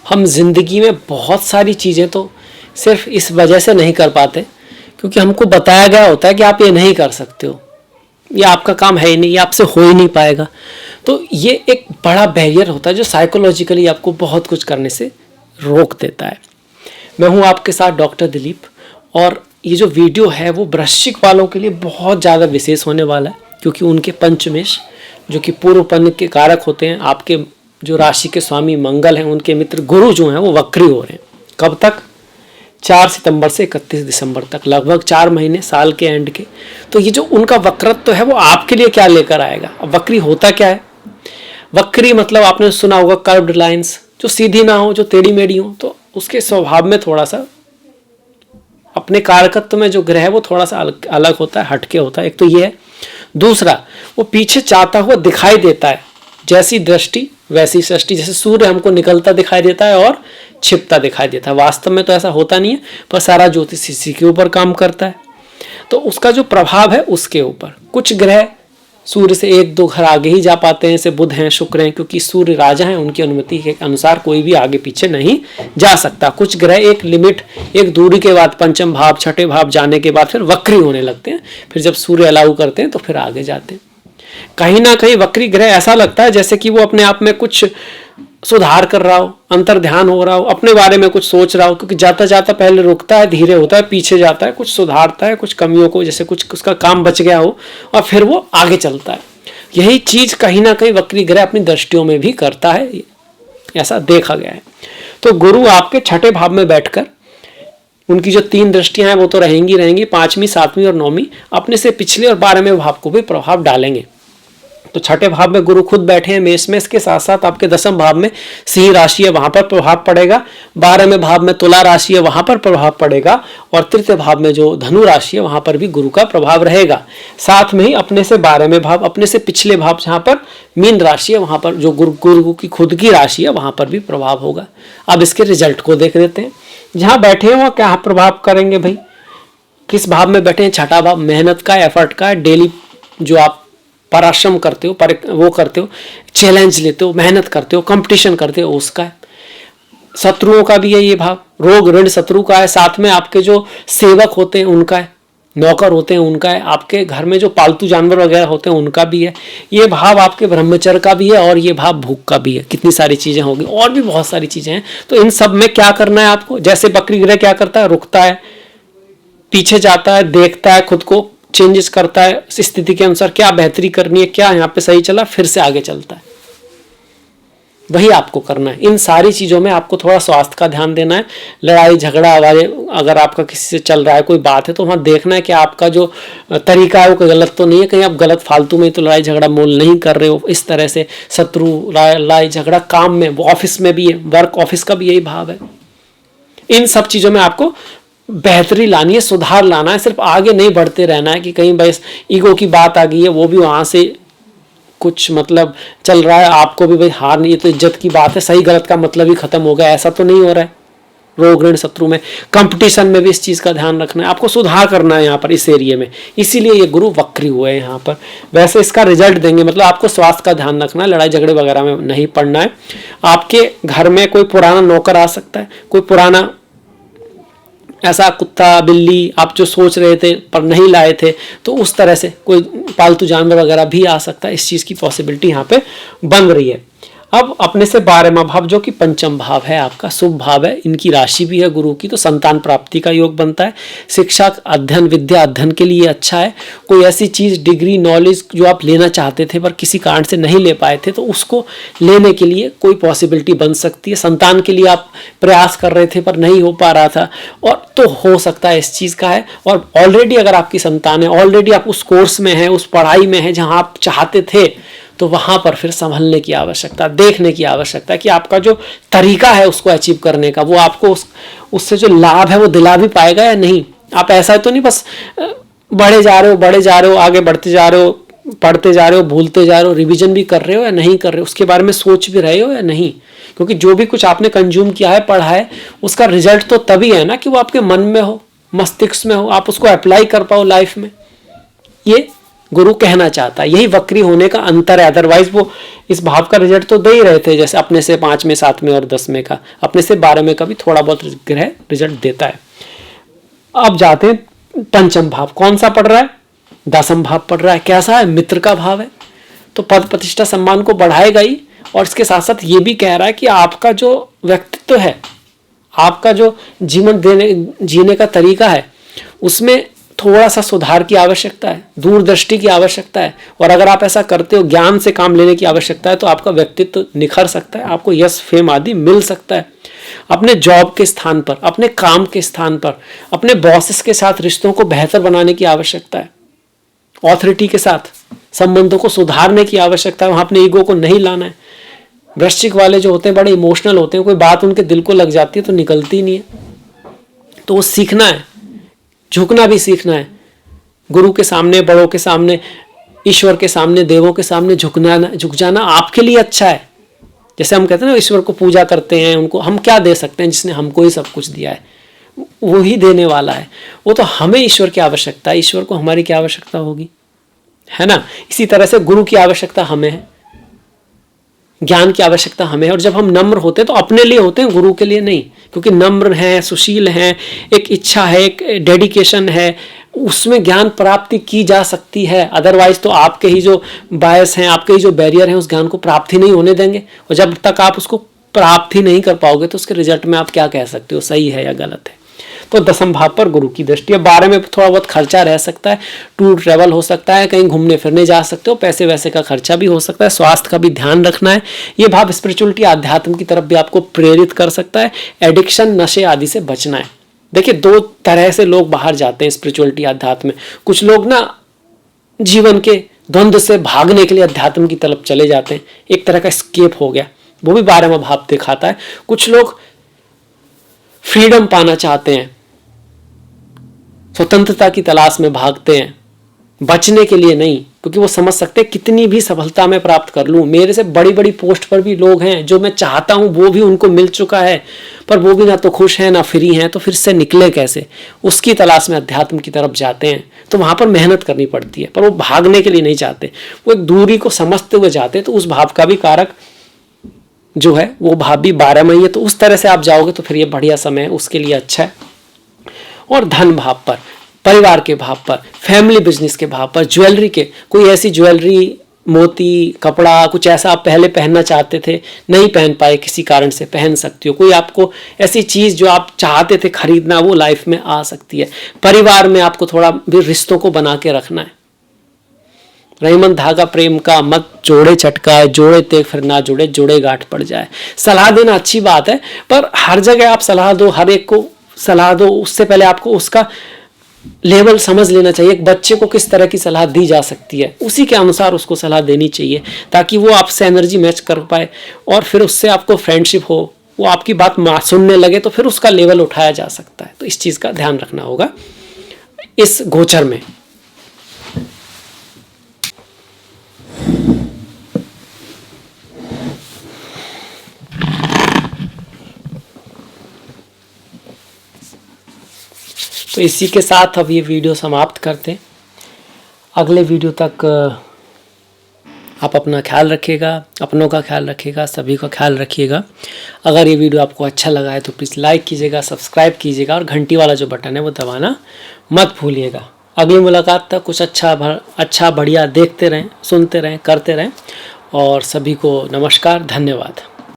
हम जिंदगी में बहुत सारी चीज़ें तो सिर्फ इस वजह से नहीं कर पाते क्योंकि हमको बताया गया होता है कि आप ये नहीं कर सकते हो, ये आपका काम है ही नहीं, ये आपसे हो ही नहीं पाएगा। तो ये एक बड़ा बैरियर होता है जो साइकोलॉजिकली आपको बहुत कुछ करने से रोक देता है। मैं हूँ आपके साथ डॉक्टर दिलीप, और ये जो वीडियो है वो वृश्चिक वालों के लिए बहुत ज़्यादा विशेष होने वाला है क्योंकि उनके पंचमेश जो कि पूर्व पन्न के कारक होते हैं, आपके जो राशि के स्वामी मंगल हैं, उनके मित्र गुरु जो हैं वो वक्री हो रहे हैं। कब तक? 4 सितंबर से 31 दिसंबर तक, लगभग 4 महीने, साल के एंड के। तो ये जो उनका वक्रत्व है वो आपके लिए क्या लेकर आएगा? अब वक्री होता क्या है? वक्री मतलब आपने सुना होगा कर्व्ड लाइंस, जो सीधी ना हो, जो टेढ़ी मेढ़ी हो। तो उसके स्वभाव में थोड़ा सा, अपने कारकत्व में जो ग्रह है वो थोड़ा सा अलग होता है, हटके होता है। एक तो ये है। दूसरा, वो पीछे चाहता हुआ दिखाई देता है, जैसी दृष्टि वैसी सृष्टि। जैसे सूर्य हमको निकलता दिखाई देता है और छिपता दिखाई देता है, वास्तव में तो ऐसा होता नहीं है, पर सारा ज्योतिष इसी के ऊपर काम करता है। तो उसका जो प्रभाव है उसके ऊपर, कुछ ग्रह सूर्य से 1-2 घर आगे ही जा पाते हैं, जैसे बुध हैं, शुक्र हैं, क्योंकि सूर्य राजा हैं, उनकी अनुमति के अनुसार कोई भी आगे पीछे नहीं जा सकता। कुछ ग्रह एक लिमिट, एक दूरी के बाद, पंचम भाव, छठे भाव जाने के बाद फिर वक्री होने लगते हैं। फिर जब सूर्य अलाउ करते हैं तो फिर आगे जाते हैं। कहीं ना कहीं वक्री ग्रह ऐसा लगता है जैसे कि वो अपने आप में कुछ सुधार कर रहा हो, अंतर ध्यान हो रहा हो, अपने बारे में कुछ सोच रहा हो, क्योंकि जाता जाता पहले रुकता है, धीरे होता है, पीछे जाता है, कुछ सुधारता है, कुछ कमियों को, जैसे कुछ उसका काम बच गया हो, और फिर वो आगे चलता है। यही चीज कहीं ना कहीं वक्री ग्रह अपनी दृष्टियों में भी करता है, ऐसा देखा गया है। तो गुरु आपके छठे भाव में बैठकर, उनकी जो 3 दृष्टियां हैं वो तो रहेंगी, 5वीं, 7वीं और 9वीं, अपने से पिछले और 12वें भाव को भी प्रभाव डालेंगे। तो छठे भाव में गुरु खुद बैठे हैं मेष में, इसके साथ साथ आपके 10वें भाव में सिंह राशि है, वहां पर प्रभाव पड़ेगा। 12वें भाव में तुला राशि है, वहां पर प्रभाव पड़ेगा। और तृतीय भाव में जो धनु राशि है, वहां पर भी गुरु का प्रभाव रहेगा। साथ में ही अपने से 12वें भाव, अपने से पिछले भाव जहां पर मीन राशि है, वहां पर जो गुरु की खुद की राशि है, वहां पर भी प्रभाव होगा। अब इसके रिजल्ट को देख लेते हैं। जहां बैठे हैं वहां क्या प्रभाव करेंगे भाई? किस भाव में बैठे हैं? छठा भाव मेहनत का, एफर्ट का, डेली जो आप परिश्रम करते हो, वो करते हो, चैलेंज लेते हो, मेहनत करते हो, कंपटीशन करते हो, उसका है। शत्रुओं का भी है ये भाव, रोग ऋण शत्रु का है। साथ में आपके जो सेवक होते हैं उनका है, नौकर होते हैं उनका है, आपके घर में जो पालतू जानवर वगैरह होते हैं उनका भी है। ये भाव आपके ब्रह्मचर्य का भी है, और ये भाव भूख का भी है। कितनी सारी चीजें होगी, और भी बहुत सारी चीजें हैं। तो इन सब में क्या करना है आपको? जैसे बकरी ग्रह क्या करता है? रुकता है, पीछे जाता है, देखता है, खुद को चेंजेस करता है, स्थिति के अनुसार क्या बेहतरी करनी है, क्या यहाँ पे सही चला, फिर से आगे चलता है। वही आपको करना है। इन सारी चीजों में आपको थोड़ा स्वास्थ्य का ध्यान देना है। लड़ाई झगड़ा अगर आपका किसी से चल रहा है, कोई बात है, तो वहां देखना है कि आपका जो तरीका है वो गलत तो नहीं है, कहीं आप गलत फालतू में तो लड़ाई झगड़ा मोल नहीं कर रहे हो। इस तरह से शत्रु, लड़ाई झगड़ा काम में, ऑफिस में भी है, वर्क ऑफिस का भी यही भाव है। इन सब चीजों में आपको बेहतरी लानी है, सुधार लाना है। सिर्फ आगे नहीं बढ़ते रहना है कि कहीं बस ईगो की बात आ गई है, वो भी वहां से कुछ मतलब चल रहा है, आपको भी भाई हार नहीं है, तो इज्जत की बात है, सही गलत का मतलब ही खत्म हो गया, ऐसा तो नहीं हो रहा है। रोग ऋण शत्रु में, कंपटीशन में भी इस चीज का ध्यान रखना है, आपको सुधार करना है यहाँ पर इस एरिया में। इसीलिए ये गुरु वक्री हुए हैं यहाँ पर। वैसे इसका रिजल्ट देंगे, मतलब आपको स्वास्थ्य का ध्यान रखना है, लड़ाई झगड़े वगैरह में नहीं पड़ना है। आपके घर में कोई पुराना नौकर आ सकता है, कोई पुराना ऐसा कुत्ता बिल्ली आप जो सोच रहे थे पर नहीं लाए थे, तो उस तरह से कोई पालतू जानवर वगैरह भी आ सकता है। इस चीज़ की पॉसिबिलिटी यहाँ पे बन रही है। अब अपने से 12वां भाव जो कि पंचम भाव है, आपका शुभ भाव है, इनकी राशि भी है गुरु की, तो संतान प्राप्ति का योग बनता है। शिक्षा अध्ययन, विद्या अध्ययन के लिए अच्छा है। कोई ऐसी चीज़, डिग्री, नॉलेज जो आप लेना चाहते थे पर किसी कारण से नहीं ले पाए थे, तो उसको लेने के लिए कोई पॉसिबिलिटी बन सकती है। संतान के लिए आप प्रयास कर रहे थे पर नहीं हो पा रहा था, और तो हो सकता है इस चीज़ का है। और ऑलरेडी अगर आपकी संतान है, ऑलरेडी आप उस कोर्स में है, उस पढ़ाई में है जहाँ आप चाहते थे, तो वहां पर फिर संभलने की आवश्यकता, देखने की आवश्यकता है कि आपका जो तरीका है उसको अचीव करने का, वो आपको उससे जो लाभ है वो दिला भी पाएगा या नहीं। आप ऐसा तो नहीं बस बढ़े जा रहे हो, आगे बढ़ते जा रहे हो, पढ़ते जा रहे हो, भूलते जा रहे हो, रिवीजन भी कर रहे हो या नहीं कर रहे हो, उसके बारे में सोच भी रहे हो या नहीं। क्योंकि जो भी कुछ आपने कंज्यूम किया है, पढ़ा है, उसका रिजल्ट तो तभी है ना कि वो आपके मन में हो, मस्तिष्क में हो, आप उसको अप्लाई कर पाओ लाइफ में। ये गुरु कहना चाहता है। यही वक्री होने का अंतर है। अदरवाइज वो इस भाव का रिजल्ट तो दे ही रहे थे, जैसे अपने से 5 में 7 में और 10 में का, अपने से 12 में का भी थोड़ा बहुत ग्रह रिजल्ट देता है। अब जाते हैं पंचम भाव। कौन सा पढ़ रहा है? 10वां भाव पढ़ रहा है। कैसा है? मित्र का भाव है, तो पद प्रतिष्ठा सम्मान को बढ़ाएगा ही, और इसके साथ साथ ये भी कह रहा है कि आपका जो व्यक्तित्व है, आपका जो जीवन जीने का तरीका है, उसमें थोड़ा सा सुधार की आवश्यकता है, दूरदृष्टि की आवश्यकता है। और अगर आप ऐसा करते हो, ज्ञान से काम लेने की आवश्यकता है, तो आपका व्यक्तित्व निखर सकता है, आपको यश फेम आदि मिल सकता है। अपने जॉब के स्थान पर, अपने काम के स्थान पर, अपने बॉसेस के साथ रिश्तों को बेहतर बनाने की आवश्यकता है। ऑथोरिटी के साथ संबंधों को सुधारने की आवश्यकता है, वहां अपने ईगो को नहीं लाना है। वृश्चिक वाले जो होते हैं बड़े इमोशनल होते हैं, कोई बात उनके दिल को लग जाती है तो निकलती नहीं है, तो वो सीखना है, झुकना भी सीखना है। गुरु के सामने, बड़ों के सामने, ईश्वर के सामने, देवों के सामने झुक जाना आपके लिए अच्छा है। जैसे हम कहते हैं ना, ईश्वर को पूजा करते हैं, उनको हम क्या दे सकते हैं? जिसने हमको ही सब कुछ दिया है, वो ही देने वाला है। वो तो हमें ईश्वर की आवश्यकता है, ईश्वर को हमारी क्या आवश्यकता होगी, है ना। इसी तरह से गुरु की आवश्यकता हमें है, ज्ञान की आवश्यकता हमें है। और जब हम नम्र होते हैं तो अपने लिए होते हैं, गुरु के लिए नहीं। क्योंकि नम्र हैं, सुशील हैं, एक इच्छा है, एक डेडिकेशन है, उसमें ज्ञान प्राप्ति की जा सकती है। अदरवाइज तो आपके ही जो बायस हैं, आपके ही जो बैरियर हैं, उस ज्ञान को प्राप्त ही नहीं होने देंगे। और जब तक आप उसको प्राप्त ही नहीं कर पाओगे तो उसके रिजल्ट में आप क्या कह सकते हो, सही है या गलत है। तो 10वां भाव पर गुरु की दृष्टि है। 12 में थोड़ा बहुत खर्चा रह सकता है, टूर ट्रैवल हो सकता है, कहीं घूमने फिरने जा सकते हो, पैसे वैसे का खर्चा भी हो सकता है, स्वास्थ्य का भी ध्यान रखना है। ये भाव स्पिरिचुअलिटी, आध्यात्म की तरफ भी आपको प्रेरित कर सकता है। एडिक्शन, नशे आदि से बचना है। देखिए, 2 तरह से लोग बाहर जाते हैं स्पिरिचुअलिटी, अध्यात्म में। कुछ लोग ना जीवन के द्वंद्व से भागने के लिए अध्यात्म की तरफ चले जाते हैं, एक तरह का स्केप हो गया, वो भी 12वां भाव दिखाता है। कुछ लोग फ्रीडम पाना चाहते हैं, स्वतंत्रता की तलाश में भागते हैं, बचने के लिए नहीं, क्योंकि वो समझ सकते हैं कितनी भी सफलता मैं प्राप्त कर लूं, मेरे से बड़ी बड़ी पोस्ट पर भी लोग हैं, जो मैं चाहता हूं वो भी उनको मिल चुका है, पर वो भी ना तो खुश हैं ना फ्री हैं, तो फिर से निकले कैसे, उसकी तलाश में अध्यात्म की तरफ जाते हैं। तो वहां पर मेहनत करनी पड़ती है, पर वो भागने के लिए नहीं चाहते, वो एक दूरी को समझते हुए जाते हैं। तो उस भाव का भी कारक जो है वो भाव भी 12 में ही है। तो उस तरह से आप जाओगे तो फिर ये बढ़िया समय है, उसके लिए अच्छा है। और धन भाव पर, परिवार के भाव पर, फैमिली बिजनेस के भाव पर, ज्वेलरी के, कोई ऐसी ज्वेलरी, मोती, कपड़ा, कुछ ऐसा आप पहले पहनना चाहते थे, नहीं पहन पाए, किसी कारण से पहन सकती हो। कोई आपको ऐसी चीज जो आप चाहते थे खरीदना, वो लाइफ में आ सकती है। परिवार में आपको थोड़ा भी रिश्तों को बना के रखना है। रहीमन धागा प्रेम का मत जोड़े चटकाए, जोड़े ते फिर ना जुड़े, जोड़े गांठ पड़ जाए। सलाह देना अच्छी बात है, पर हर जगह आप सलाह दो, हर एक को सलाह दो, उससे पहले आपको उसका लेवल समझ लेना चाहिए। एक बच्चे को किस तरह की सलाह दी जा सकती है, उसी के अनुसार उसको सलाह देनी चाहिए, ताकि वो आपसे एनर्जी मैच कर पाए और फिर उससे आपको फ्रेंडशिप हो, वो आपकी बात सुनने लगे, तो फिर उसका लेवल उठाया जा सकता है। तो इस चीज़ का ध्यान रखना होगा इस गोचर में। तो इसी के साथ अब ये वीडियो समाप्त करते हैं। अगले वीडियो तक आप अपना ख्याल रखिएगा, अपनों का ख्याल रखिएगा, सभी का ख्याल रखिएगा। अगर ये वीडियो आपको अच्छा लगा है तो प्लीज़ लाइक कीजिएगा, सब्सक्राइब कीजिएगा और घंटी वाला जो बटन है वो दबाना मत भूलिएगा। अगली मुलाकात तक कुछ अच्छा बढ़िया देखते रहें, सुनते रहें, करते रहें। और सभी को नमस्कार, धन्यवाद।